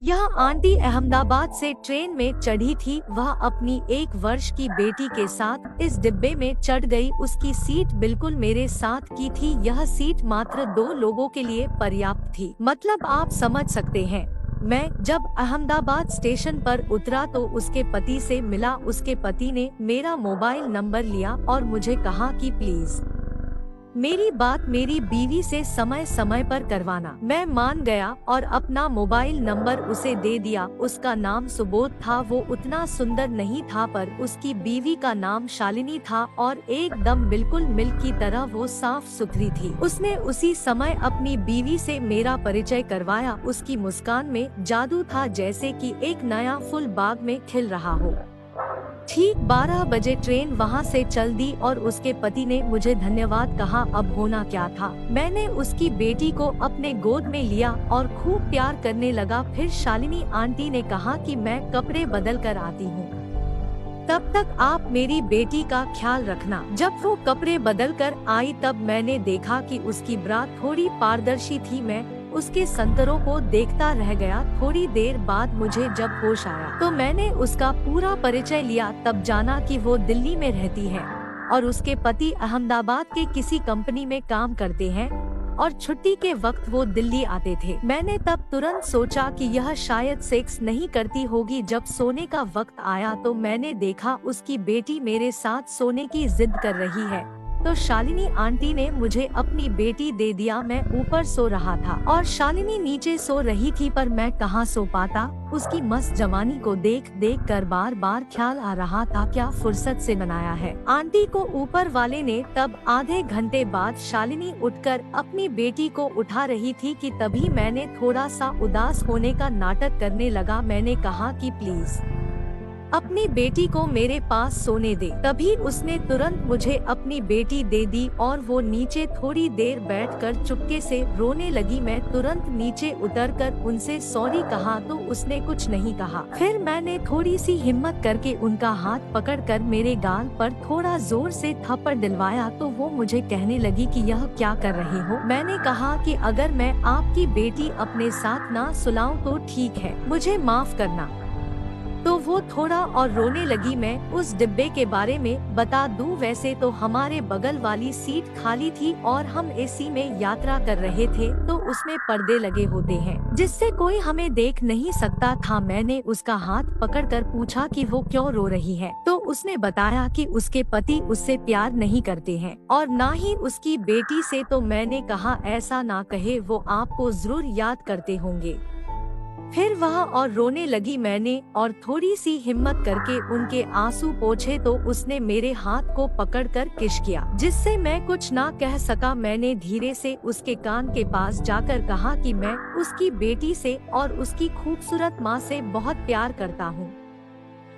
यह आंटी अहमदाबाद से ट्रेन में चढ़ी थी। वह अपनी 1 वर्ष की बेटी के साथ इस डिब्बे में चढ़ गई। उसकी सीट बिल्कुल मेरे साथ की थी। यह सीट मात्र 2 लोगों के लिए पर्याप्त थी। मतलब आप समझ सकते हैं। मैं जब अहमदाबाद स्टेशन पर उतरा तो उसके पति से मिला। उसके पति ने मेरा मोबाइल नंबर लिया और मुझे कहा कि प्लीज मेरी बात मेरी बीवी से समय समय पर करवाना। मैं मान गया और अपना मोबाइल नंबर उसे दे दिया। उसका नाम सुबोध था। वो उतना सुंदर नहीं था पर उसकी बीवी का नाम शालिनी था और एकदम बिल्कुल मिल्क की तरह वो साफ सुथरी थी। उसने उसी समय अपनी बीवी से मेरा परिचय करवाया। उसकी मुस्कान में जादू था, जैसे कि एक नया फूल बाग में खिल रहा हो। ठीक 12 बजे ट्रेन वहाँ से चल दी और उसके पति ने मुझे धन्यवाद कहा। अब होना क्या था, मैंने उसकी बेटी को अपने गोद में लिया और खूब प्यार करने लगा। फिर शालिनी आंटी ने कहा कि मैं कपड़े बदल कर आती हूँ, तब तक आप मेरी बेटी का ख्याल रखना। जब वो कपड़े बदल कर आई तब मैंने देखा कि उसकी ब्रा थोड़ी पारदर्शी थी। मैं उसके संतरों को देखता रह गया। थोड़ी देर बाद मुझे जब होश आया तो मैंने उसका पूरा परिचय लिया। तब जाना कि वो दिल्ली में रहती है और उसके पति अहमदाबाद के किसी कंपनी में काम करते हैं और छुट्टी के वक्त वो दिल्ली आते थे। मैंने तब तुरंत सोचा कि यह शायद सेक्स नहीं करती होगी। जब सोने का वक्त आया तो मैंने देखा उसकी बेटी मेरे साथ सोने की जिद कर रही है, तो शालिनी आंटी ने मुझे अपनी बेटी दे दिया। मैं ऊपर सो रहा था और शालिनी नीचे सो रही थी, पर मैं कहाँ सो पाता। उसकी मस्त जवानी को देख देख कर बार बार ख्याल आ रहा था, क्या फुर्सत से बनाया है आंटी को ऊपर वाले ने। तब आधे घंटे बाद शालिनी उठकर अपनी बेटी को उठा रही थी कि तभी मैंने थोड़ा सा उदास होने का नाटक करने लगा। मैंने कहा कि प्लीज अपनी बेटी को मेरे पास सोने दे। तभी उसने तुरंत मुझे अपनी बेटी दे दी और वो नीचे थोड़ी देर बैठकर चुपके से रोने लगी। मैं तुरंत नीचे उतरकर उनसे सॉरी कहा तो उसने कुछ नहीं कहा। फिर मैंने थोड़ी सी हिम्मत करके उनका हाथ पकड़कर मेरे गाल पर थोड़ा जोर से थप्पड़ दिलवाया तो वो मुझे कहने लगी कि यह क्या कर रहे हो। मैंने कहा कि अगर मैं आपकी बेटी अपने साथ ना सुलाऊं तो ठीक है, मुझे माफ करना। तो वो थोड़ा और रोने लगी। मैं उस डिब्बे के बारे में बता दूं, वैसे तो हमारे बगल वाली सीट खाली थी और हम एसी में यात्रा कर रहे थे, तो उसमें पर्दे लगे होते हैं जिससे कोई हमें देख नहीं सकता था। मैंने उसका हाथ पकड़कर पूछा कि वो क्यों रो रही है, तो उसने बताया कि उसके पति उससे प्यार नहीं करते हैं और ना ही उसकी बेटी से। तो मैंने कहा ऐसा ना कहे, वो आपको जरूर याद करते होंगे। फिर वह और रोने लगी। मैंने और थोड़ी सी हिम्मत करके उनके आंसू पोंछे तो उसने मेरे हाथ को पकड़कर किस किया, जिससे मैं कुछ ना कह सका। मैंने धीरे से उसके कान के पास जाकर कहा कि मैं उसकी बेटी से और उसकी खूबसूरत माँ से बहुत प्यार करता हूँ।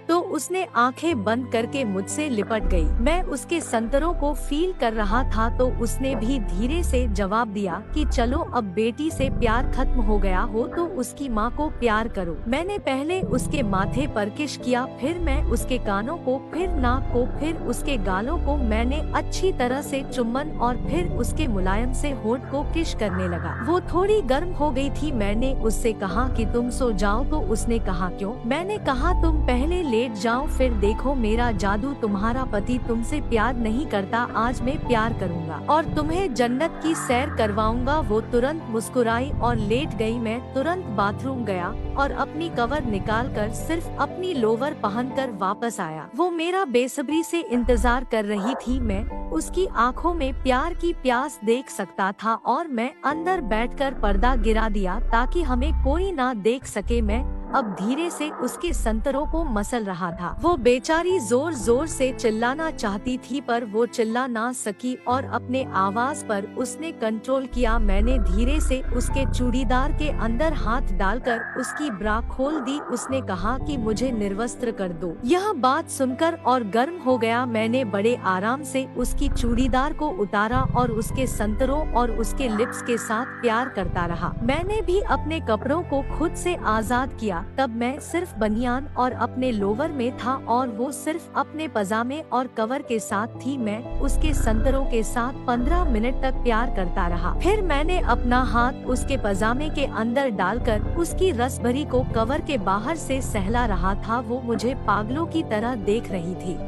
तो उसने आंखें बंद करके मुझसे लिपट गई। मैं उसके संतरों को फील कर रहा था तो उसने भी धीरे से जवाब दिया कि चलो अब बेटी से प्यार खत्म हो गया हो तो उसकी माँ को प्यार करो। मैंने पहले उसके माथे पर किस किया, फिर मैं उसके कानों को, फिर नाक को, फिर उसके गालों को मैंने अच्छी तरह से चुम्बन और फिर उसके मुलायम से होंठ को किस करने लगा। वो थोड़ी गर्म हो गई थी। मैंने उससे कहा कि तुम सो जाओ तो उसने कहा क्यों। मैंने कहा तुम पहले लेट जाओ, फिर देखो मेरा जादू। तुम्हारा पति तुमसे प्यार नहीं करता, आज मैं प्यार करूंगा और तुम्हें जन्नत की सैर करवाऊंगा। वो तुरंत मुस्कुराई और लेट गई। मैं तुरंत बाथरूम गया और अपनी कवर निकालकर सिर्फ अपनी लोवर पहनकर वापस आया। वो मेरा बेसब्री से इंतजार कर रही थी। मैं उसकी आंखों में प्यार की प्यास देख सकता था और मैं अंदर बैठकर पर्दा गिरा दिया ताकि हमें कोई ना देख सके। मैं अब धीरे से उसके संतरों को मसल रहा था। वो बेचारी जोर जोर से चिल्लाना चाहती थी पर वो चिल्ला ना सकी और अपने आवाज पर उसने कंट्रोल किया। मैंने धीरे से उसके चूड़ीदार के अंदर हाथ डालकर उसकी ब्रा खोल दी। उसने कहा कि मुझे निर्वस्त्र कर दो। यह बात सुनकर और गर्म हो गया। मैंने बड़े आराम से उसकी चूड़ीदार को उतारा और उसके संतरों और उसके लिप्स के साथ प्यार करता रहा। मैंने भी अपने कपड़ों को खुद से आजाद किया। तब मैं सिर्फ बनियान और अपने लोवर में था और वो सिर्फ अपने पजामे और कवर के साथ थी। मैं उसके संतरों के साथ 15 मिनट तक प्यार करता रहा। फिर मैंने अपना हाथ उसके पजामे के अंदर डालकर उसकी रस भरी को कवर के बाहर से सहला रहा था। वो मुझे पागलों की तरह देख रही थी।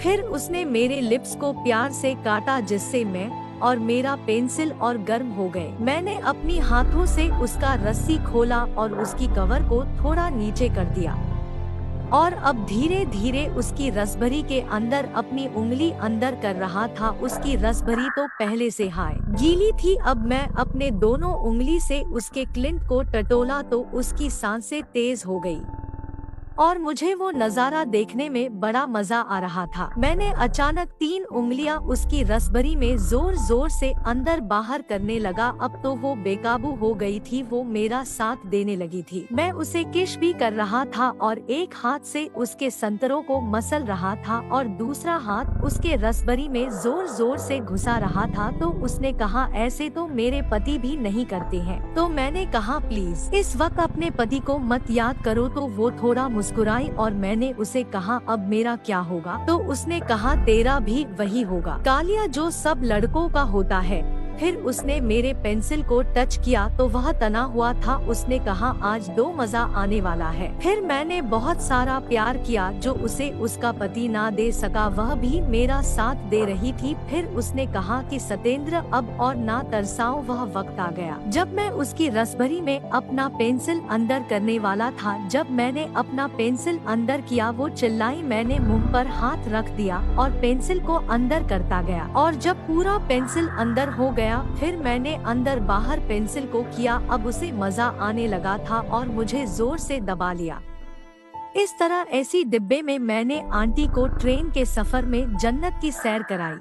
फिर उसने मेरे लिप्स को प्यार से काटा जिससे मैं और मेरा पेंसिल और गर्म हो गए। मैंने अपनी हाथों से उसका रस्सी खोला और उसकी कवर को थोड़ा नीचे कर दिया और अब धीरे धीरे उसकी रसभरी के अंदर अपनी उंगली अंदर कर रहा था। उसकी रसभरी तो पहले से हाय गीली थी। अब मैं अपने दोनों उंगली से उसके क्लिंट को टटोला तो उसकी सांसें तेज हो गई और मुझे वो नजारा देखने में बड़ा मजा आ रहा था। मैंने अचानक 3 उंगलियां उसकी रसभरी में जोर जोर से अंदर बाहर करने लगा। अब तो वो बेकाबू हो गई थी। वो मेरा साथ देने लगी थी। मैं उसे किस भी कर रहा था और एक हाथ से उसके संतरों को मसल रहा था और दूसरा हाथ उसके रसभरी में जोर जोर से घुसा रहा था। तो उसने कहा, ऐसे तो मेरे पति भी नहीं करते हैं। तो मैंने कहा, प्लीज इस वक्त अपने पति को मत याद करो। तो वो थोड़ा मुस्कुराई और मैंने उसे कहा, अब मेरा क्या होगा? तो उसने कहा, तेरा भी वही होगा कालिया जो सब लड़कों का होता है। फिर उसने मेरे पेंसिल को टच किया तो वह तना हुआ था। उसने कहा, आज दो मजा आने वाला है। फिर मैंने बहुत सारा प्यार किया जो उसे उसका पति ना दे सका। वह भी मेरा साथ दे रही थी। फिर उसने कहा कि सतेंद्र अब और ना तरसाओ। वह वक्त आ गया जब मैं उसकी रसभरी में अपना पेंसिल अंदर करने वाला था। जब मैंने अपना पेंसिल अंदर किया वो चिल्लाई। मैंने मुंह पर हाथ रख दिया और पेंसिल को अंदर करता गया और जब पूरा पेंसिल अंदर हो गया फिर मैंने अंदर बाहर पेंसिल को किया। अब उसे मजा आने लगा था और मुझे जोर से दबा लिया। इस तरह ऐसी डिब्बे में मैंने आंटी को ट्रेन के सफर में जन्नत की सैर कराई।